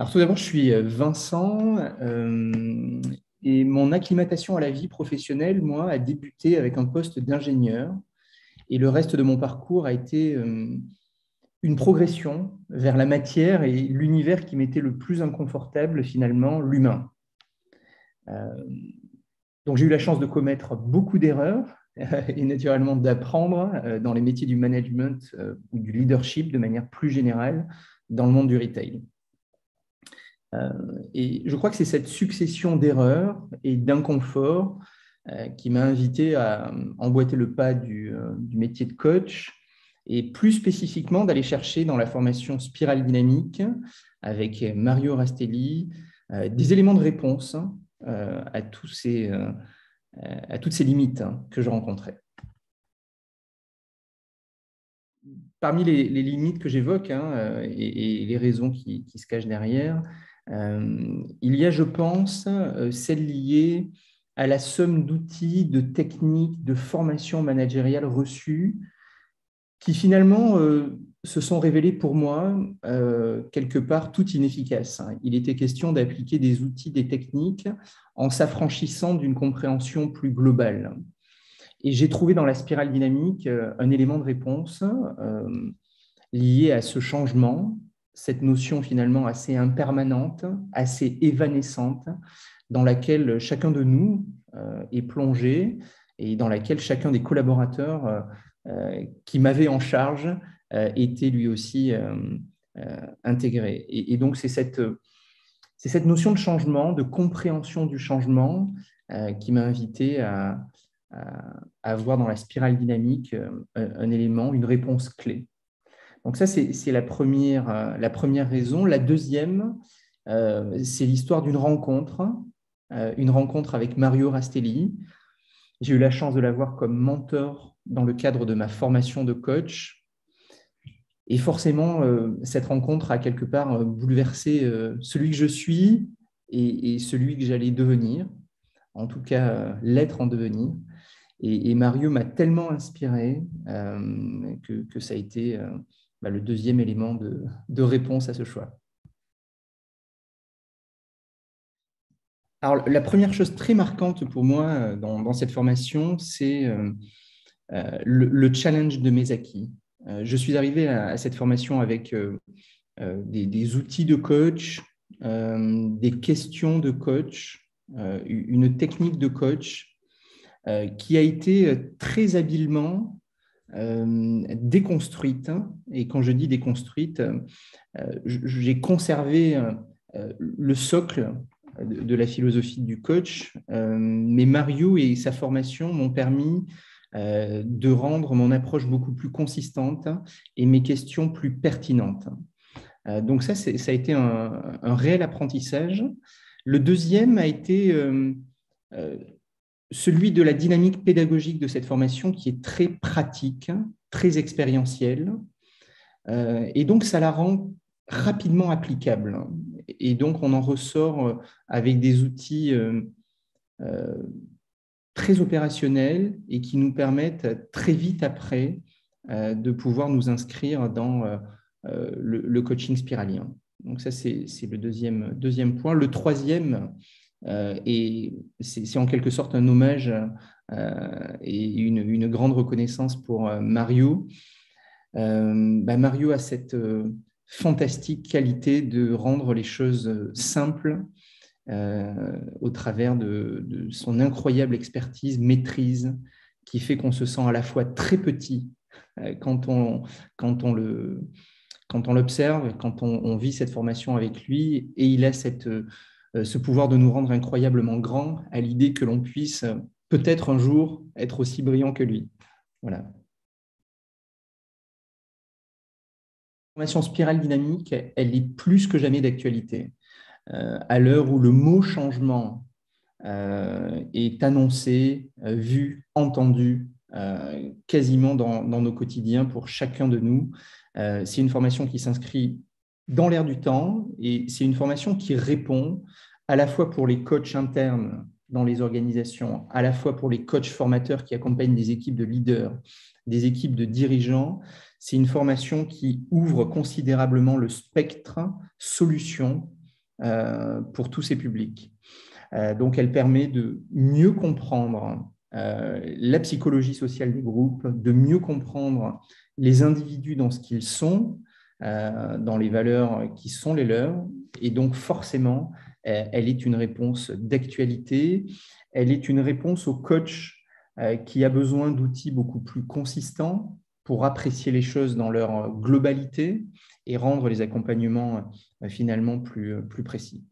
Alors tout d'abord, je suis Vincent et mon acclimatation à la vie professionnelle, moi, a débuté avec un poste d'ingénieur et le reste de mon parcours a été une progression vers la matière et l'univers qui m'était le plus inconfortable finalement, l'humain. Euh, donc j'ai eu la chance de commettre beaucoup d'erreurs et naturellement d'apprendre dans les métiers du management ou du leadership de manière plus générale dans le monde du retail. Et je crois que c'est cette succession d'erreurs et d'inconforts qui m'a invité à emboîter le pas du métier de coach et plus spécifiquement d'aller chercher dans la formation Spirale Dynamique avec Mario Rastelli des éléments de réponse à toutes ces limites que je rencontrais. Parmi les limites que j'évoque et les raisons qui se cachent derrière, il y a, je pense, celle liée à la somme d'outils, de techniques, de formations managériales reçues qui finalement se sont révélées pour moi quelque part toutes inefficaces. Il était question d'appliquer des outils, des techniques en s'affranchissant d'une compréhension plus globale. Et j'ai trouvé dans la spirale dynamique un élément de réponse lié à ce changement, cette notion finalement assez impermanente, assez évanescente, dans laquelle chacun de nous est plongé et dans laquelle chacun des collaborateurs qui m'avait en charge était lui aussi intégré. Et donc c'est cette notion de changement, de compréhension du changement qui m'a invité à voir dans la spirale dynamique un élément, une réponse clé. Donc ça, c'est la première raison. La deuxième, c'est l'histoire d'une rencontre avec Mario Rastelli. J'ai eu la chance de l'avoir comme mentor dans le cadre de ma formation de coach. Et forcément, cette rencontre a quelque part bouleversé celui que je suis et celui que j'allais devenir, en tout cas l'être en devenir. Et Mario m'a tellement inspiré que ça a été le deuxième élément de réponse à ce choix. Alors, la première chose très marquante pour moi dans cette formation, c'est le challenge de mes acquis. Je suis arrivé à cette formation avec des outils de coach, des questions de coach, une technique de coach qui a été très habilement déconstruite. Et quand je dis déconstruite, j'ai conservé le socle de la philosophie du coach, mais Mario et sa formation m'ont permis de rendre mon approche beaucoup plus consistante et mes questions plus pertinentes. Donc ça a été un réel apprentissage. Le deuxième a été celui de la dynamique pédagogique de cette formation qui est très pratique, très expérientielle, et donc ça la rend rapidement applicable. Et donc on en ressort avec des outils très opérationnels et qui nous permettent très vite après de pouvoir nous inscrire dans le coaching spiralien. Donc ça, c'est le deuxième point. Le troisième, et c'est en quelque sorte un hommage et une grande reconnaissance pour Mario. Mario a cette fantastique qualité de rendre les choses simples au travers de son incroyable expertise, maîtrise, qui fait qu'on se sent à la fois très petit quand on l'observe, quand on vit cette formation avec lui, et il a ce pouvoir de nous rendre incroyablement grands à l'idée que l'on puisse peut-être un jour être aussi brillant que lui. Voilà. La formation spirale dynamique, elle est plus que jamais d'actualité. À l'heure où le mot changement est annoncé, vu, entendu, quasiment dans nos quotidiens pour chacun de nous. C'est une formation qui s'inscrit dans l'air du temps et c'est une formation qui répond à la fois pour les coachs internes dans les organisations, à la fois pour les coachs formateurs qui accompagnent des équipes de leaders, des équipes de dirigeants. C'est une formation qui ouvre considérablement le spectre solutions pour tous ces publics. Donc, elle permet de mieux comprendre la psychologie sociale des groupes, de mieux comprendre les individus dans ce qu'ils sont, dans les valeurs qui sont les leurs. Et donc, forcément, elle est une réponse d'actualité. Elle est une réponse au coach qui a besoin d'outils beaucoup plus consistants pour apprécier les choses dans leur globalité et rendre les accompagnements finalement plus précis.